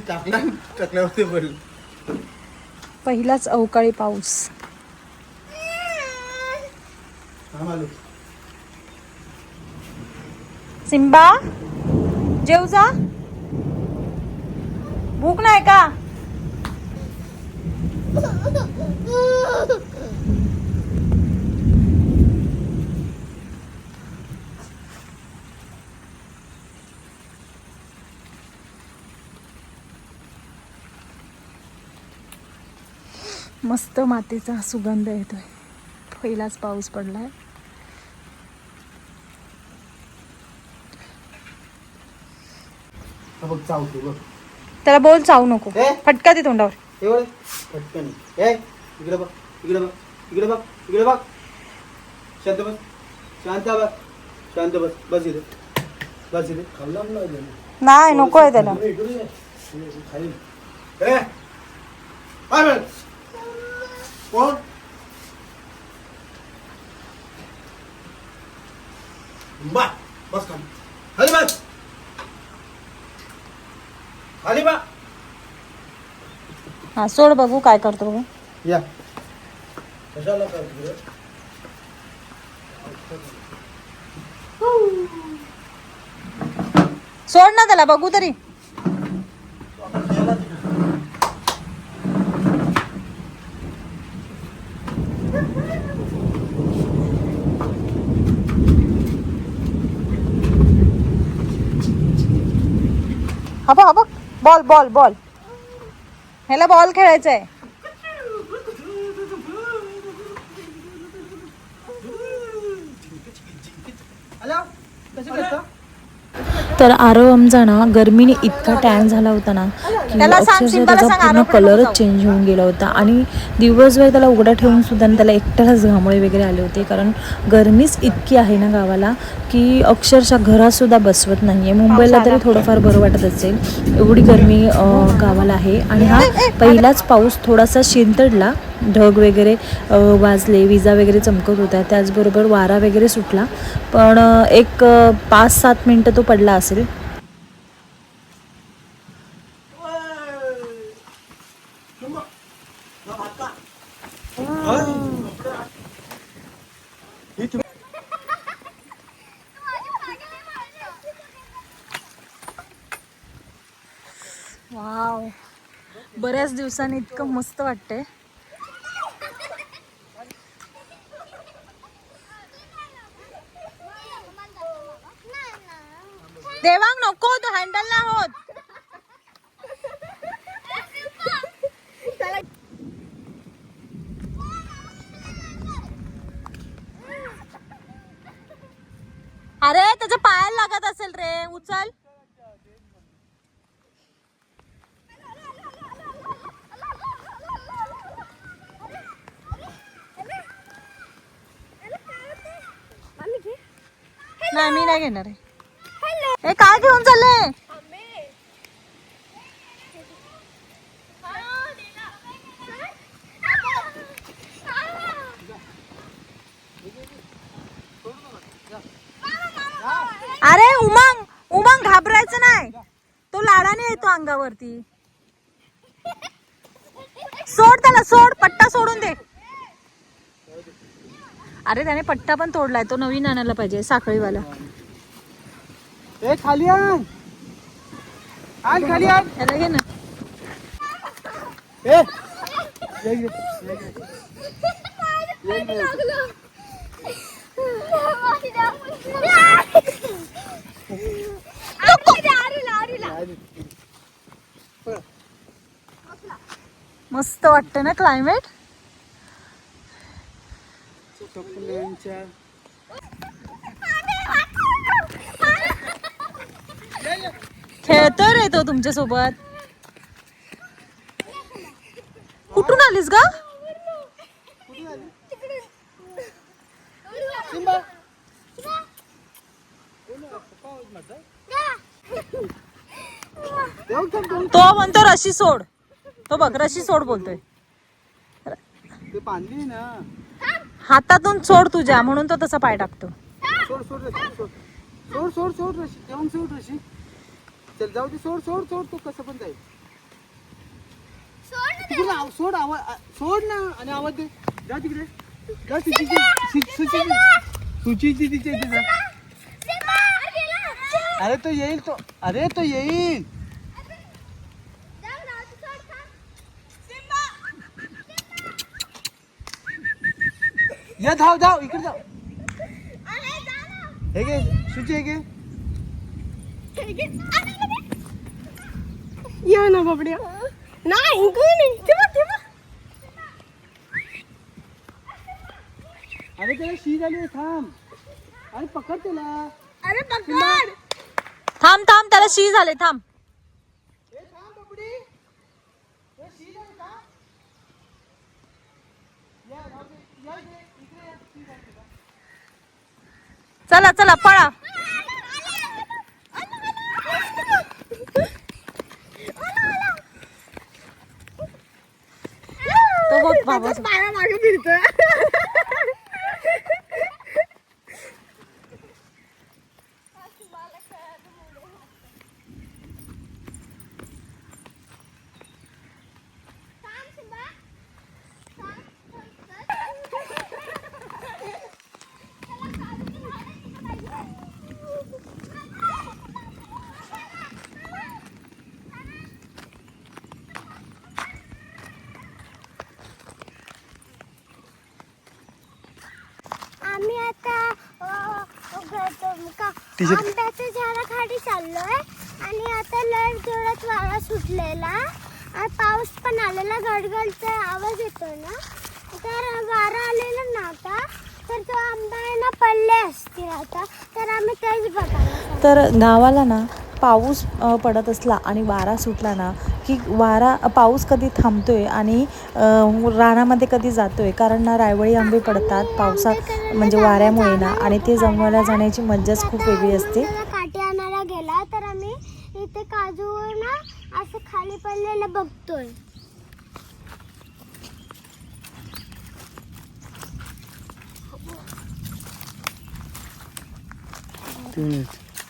टाकल्यावरती पडलं. पहिलाच अवकाळी पाऊस. सिम्बा जेव जा. भूक नाही का? मस्त मातीचा सुगंध येतोय. पहिलाच पाऊस पडलाय. त्याला बोल चावू नको. फटका दे तोंडावर. पटकन इकडे बघ, इकडे बघ, इकडे बघ, इकडे बघ. शांत बस, शांत बस, शांत बस. बस इथे, बस इथे. नाही नको आहे त्याला. कोण? बस खाली, खाली बस, खाली बा. हा सोड बघू काय करतो बघू. या कशाला करतो? सोड ना त्याला बघू तरी. हा बघ बॉल बॉल बॉल. ह्याला बॉल खेळायचा आहे. तर आरव आमचा ना गरमीने इतका टॅन झाला होता ना की अक्षरशः त्याचा पूर्ण कलरच चेंज होऊन गेला होता. आणि दिवसभर त्याला उघडा ठेवून सुद्धा त्याला एकट्यालाच घामोळे वगैरे आले होते. कारण गरमीच इतकी आहे ना गावाला की अक्षरशः घरात सुद्धा बसवत नाही आहे. मुंबईला तरी थोडंफार बरं वाटत असेल, एवढी गरमी गावाला आहे. आणि हा पहिलाच पाऊस थोडासा शिंतडला, ढग वगैरे वाजले, विजा वगैरे चमकत होत्या, त्याचबरोबर वारा वगैरे सुटला. पण एक 5-7 मिनटं तो पडला असेल. वाव, बऱ्याच दिवसांनी इतकं मस्त वाटतंय. देवांग नको, तो हँडल नाही होत. अरे त्याच्या पायाला लागत असेल रे, उचल. नाही मी नाही घेणार आहे. हे काय घेऊन चालले? अरे उमंग उमंग घाबरायचं नाही, तो लाडाने येतो अंगावरती. सोड त्याला, सोड, पट्टा सोडून दे. अरे त्याने पट्टा पण तोडलाय, तो नवीन आणायला पाहिजे साखळीवाला. खाली आण, खाली आण. त्याला घे ना. मस्त वाटतं ना क्लायमेट. खेळतोय रे तो तुमच्या सोबत. कुठून आलीस ग? तो म्हणतो रशी सोड. तो बघ रशी सोड बोलतोय. हातातून सोड तुझ्या, म्हणून तो तसा पाय टाकतो. सोड सोड सोड सोड सोड सोड रशी, तेव्हा सोड रशी. चल जाऊ दे, सोड सोड सोड, तू कसं पण जाईल. सोड आवाज, सोड ना आणि आवाज दे. जा तिकडे जा. सुचीची तिच्या इथे जा. अरे तो येईल तो. अरे तो येईल. या धाव धाव इकडे धाव. हे घे सुची, हे घे. या ना बाबड्या. नाही तेव्हा अरे त्याला शी झाली आहे, थांब. अरे पकड त्याला. अरे पकड. थांब थांब, त्याला शी झाले, थांब. ए थांब बाबडी. ए शी झाली, थांब. या राहू दे. या इकडे, इकडे या. शी झाली तुला. चला चला पळा. तो बघ बाबा. पाया मागे फिरतोय. आम्ही आता आंब्याच्या झाडाखाली चाललोय आणि आता लय जोरात वारा सुटलेला आणि पाऊस पण आलेला. गडगडचा आवाज येतोय ना, तर वारा आलेला ना आता, तर तो आंबा आहे ना पडले असतील आता, तर आम्ही तेच बघायला. तर गावाला ना पाऊस पडत असला आणि वारा सुटला ना की पाऊस कधी थांबतोय आणि रानामध्ये कधी जातोय, कारण ना रायवळी आंबे पडतात पावसात म्हणजे वाऱ्यामुळे ना, आणि ते जमवायला जाण्याची मज्जाच खूप वेगळी असते. काठी आणायला गेला तर आम्ही इथे काजू ना असं खाली पडलेलं बघतोय.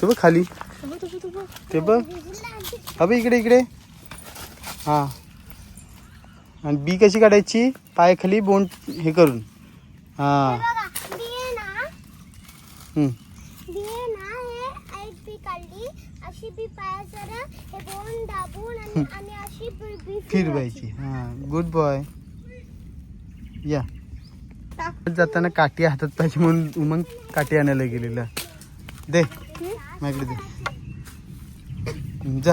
ते बघ खाली. ते बघ. अबे इकडे इकडे. हा. आणि बी कशी काढायची? पाय खाली बोंड हे करून. हा. बिये ना हे एक बी काढली अशी बी पायाचं हे दोन दाबून आणि अशी बी फिरवायची. हा गुड बॉय. या जाताना काठी हातात पाहिजे म्हणून उमंग काठी आणायला गेलेला. दे माझ्याकडे दे. जा.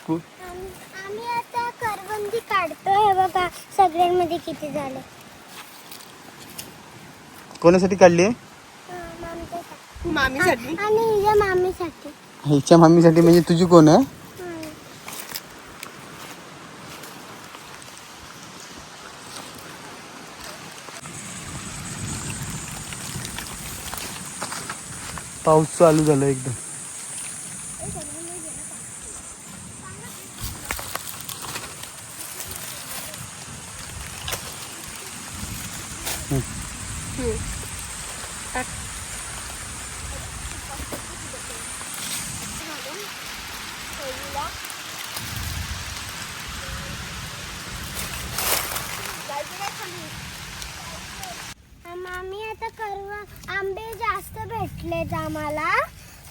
आम्ही आता करवंदी काढतोय. बघा सगळ्यांमध्ये किती झाले. कोणासाठी काढली आहे? मामीसाठी आणि हिच्या मामीसाठी. हिच्या मामीसाठी म्हणजे तुझी कोण आहे? पाऊस चालू झाला एकदम. मामी आता आंबे जास्त भेटलेत आम्हाला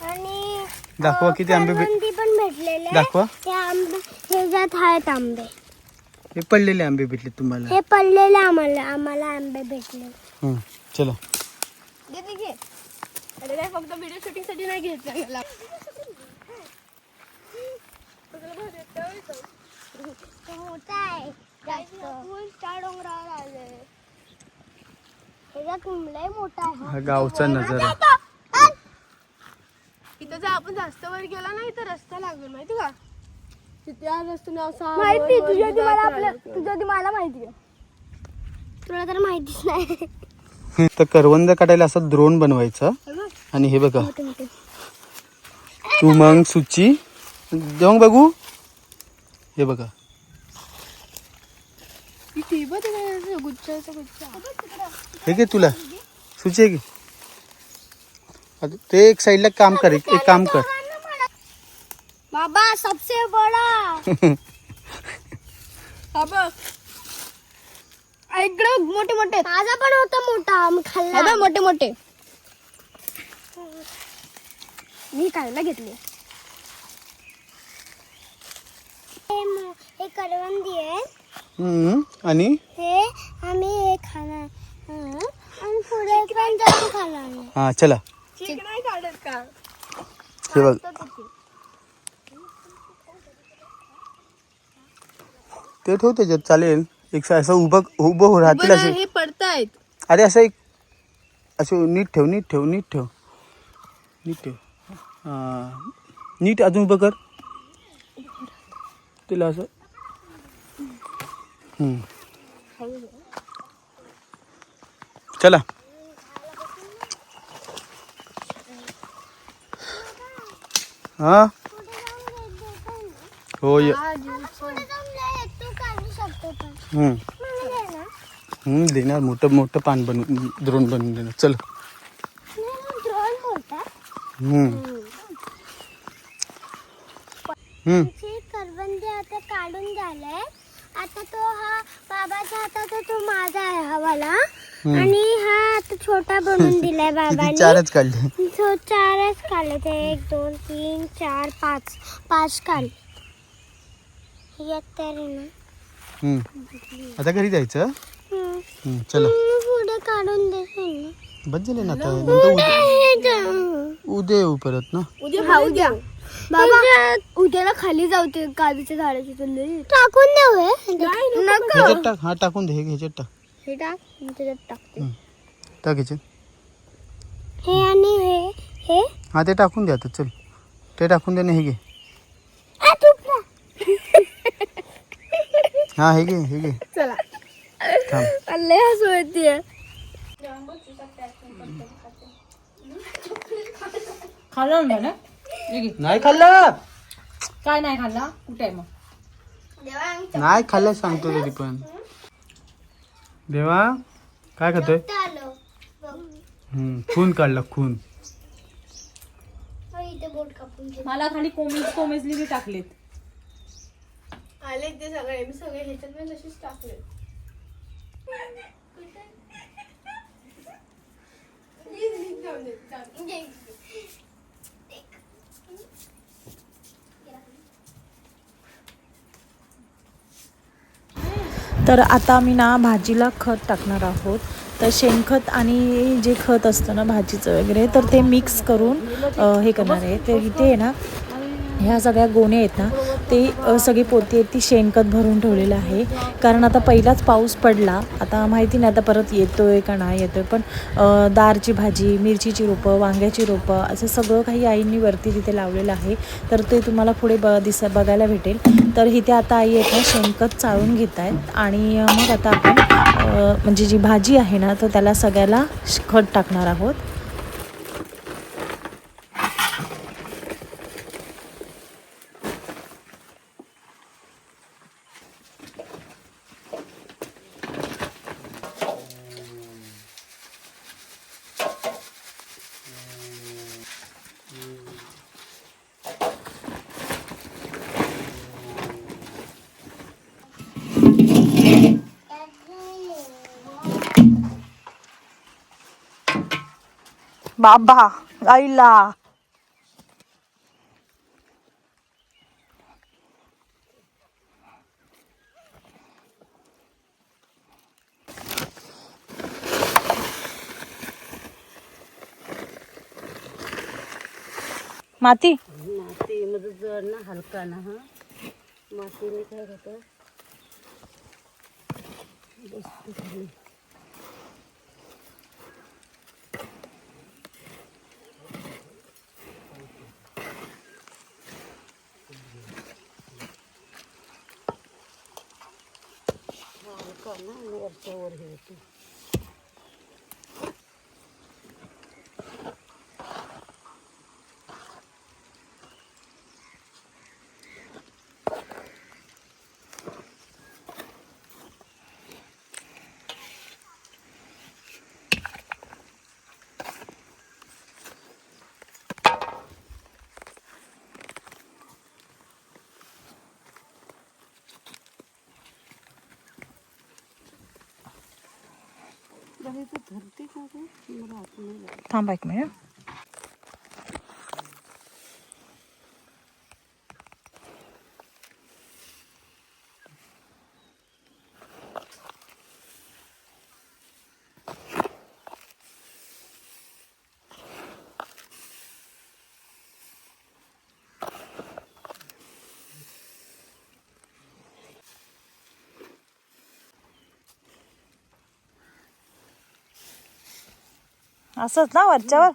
आणि दाखवा किती आंबे करवंदी पण भेटलेले. दाखवा. हे आंबे ह्याच्यात आहेत आंबे. हे पडलेले आंबे भेटले तुम्हाला? हे पडलेले आम्हाला आंबे भेटले. चला. घे. अरे काय फक्त व्हिडिओ शूटिंग साठी नाही घेतला. मोठा आहे त्या डोंगरावर आले. लय मोठा आहे. हा गावचा नजारा. इथं जर आपण जास्त वर गेला नाही तर रस्ता लागेल माहिती का? तिथे माहिती तुझ्या मला माहिती आहे. तुला तर माहितीच नाही. तर करवंद काढायला असा द्रोण बनवायचा आणि हे बघा उमंग सुची जाऊन बघू. हे बघा हे घे तुला सुची आहे की. आता ते एक साईडला काम कर. एक काम कर. बाबा सबसे बड़ा इकडे मोठे मोठे माझा पण होता मोठा मी खाल्ला मोठे मोठे मी खायला घेतले हे करवंदी आहे आणि हे आम्ही हे खाणार आणि पुढे पण जाऊन खाणार हा चला नाही काढत का हे बघ ते ठेव त्याच्यात चालेल एक असं उभं राहतील असे हे पडतायत. अरे असं एक असं नीट ठेव नीट अजून उभं कर तिला असं चला हा हो ये देणार मोठं मोठं पान बनवून द्रोण बनवून देणार चल करवंदी आता काढून झालंय आता तो हा बाबाच्या हातात तो माझा आहे हवाला आणि हा आता छोटा बनवून दिलाय बाबांनी चारच काढले तो चारच काढले ते 1 2 3 4 5 काढले एक तरी ना आता घरी जायचं चला पुढे काढून देशील ना बस झाले ना आता नंतर उद्या येऊ परत ना उद्या बाबा उद्याला खाली जाऊ ते काजूच्या झाडाची टाकून देऊ ह्याच्यात टाक हा टाकून दे ह्याच्यात टाक हे टाक त्याच्यात टाकते टाक ह्याच्यात हे आणि हे हा ते टाकून दे आता चल ते टाकून दे ना हे घे हा हे घे चला थांब लय हसू येते खाल्लं ना नाही खाल्लं काय नाही खाल्ला कुठे आहे मग नाही खाल्लं सांगतो तरी पण देवा काय खातोय खून काढला खून मला खाली कोमेजली टाकलेत आले ते सगळे मी सगळे ह्याच्यात मी तशीच टाकले तर आता आम्ही ना भाजीला खत टाकणार आहोत तर शेणखत आणि जे खत असतं ना भाजीचं वगैरे तर ते मिक्स करून हे करणार आहे तर इथे आहे ना ह्या सगळ्या गोणे आहेत ना ते सगळी पोती आहेत ती शेणखत भरून ठेवलेलं आहे कारण आता पहिलाच पाऊस पडला आता माहिती नाही आता परत येतोय का नाही येतोय पण दारची भाजी मिरचीची रोपं वांग्याची रोपं असं सगळं काही आईंनी वरती तिथे लावलेलं आहे तर ते तुम्हाला पुढे बघायला भेटेल तर इथे आता आई येतं शेणखत चाळून घेत आहेत आणि मग आता आपण म्हणजे जी भाजी आहे ना तर त्याला सगळ्याला खत टाकणार आहोत बाबा आईला माती मध्ये जड ना हलका ना हा मातीने काय होतं हलका ना वरच्यावर हे होतं थांबा एक मिनिट. असंच ना वरच्यावर.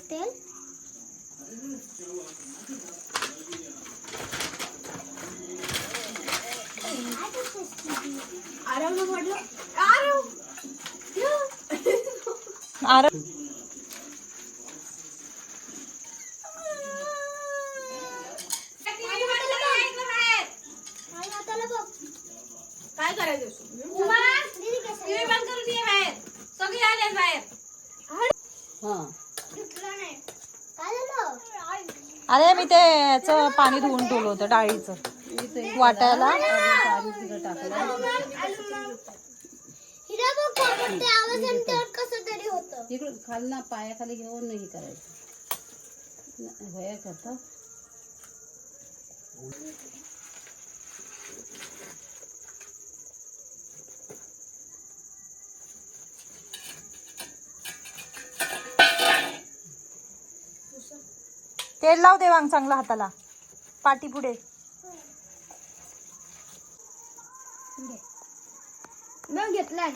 तेल आर काय करायचं टीव्ही बंद करून ये बाहेर. सगळे आले बाहेर. हा काय झालं? अरे मी ते याचं पाणी धुवून ठेवलं होतं डाळीचं वाटायला. हिरा बघ कोण ते आवाज आणि त्यावर कसं तरी होतं. इकडून खाली ना पायाखाली घेऊन नाही करायचं. होया करता तेल लाव देवांग चांगला हाताला पाठी पुढे. मग घेतलाय.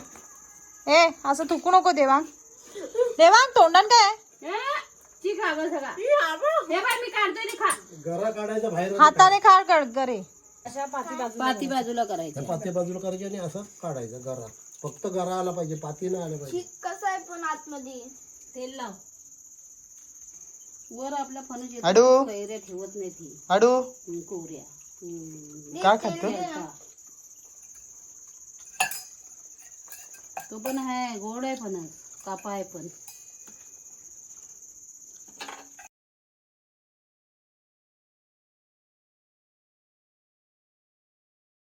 ए असं थुकू नको देवांग. देवांग तोंडान काय गरा काढायचा बाहेर हाताने खार करे. पाती बाजूला करायचं. पाते बाजूला करायचे आणि असं काढायचं गरा. फक्त गरा आला पाहिजे, पाती नाही आलं पाहिजे. कसं आहे पण आतमध्ये तेल लाव. वर आपला फणस येतो, आडू. कैऱ्या ठेवत नाही ती आडू कोऱ्या. काय खातो? तो पण आहे गोड आहे फणस, कापा आहे पण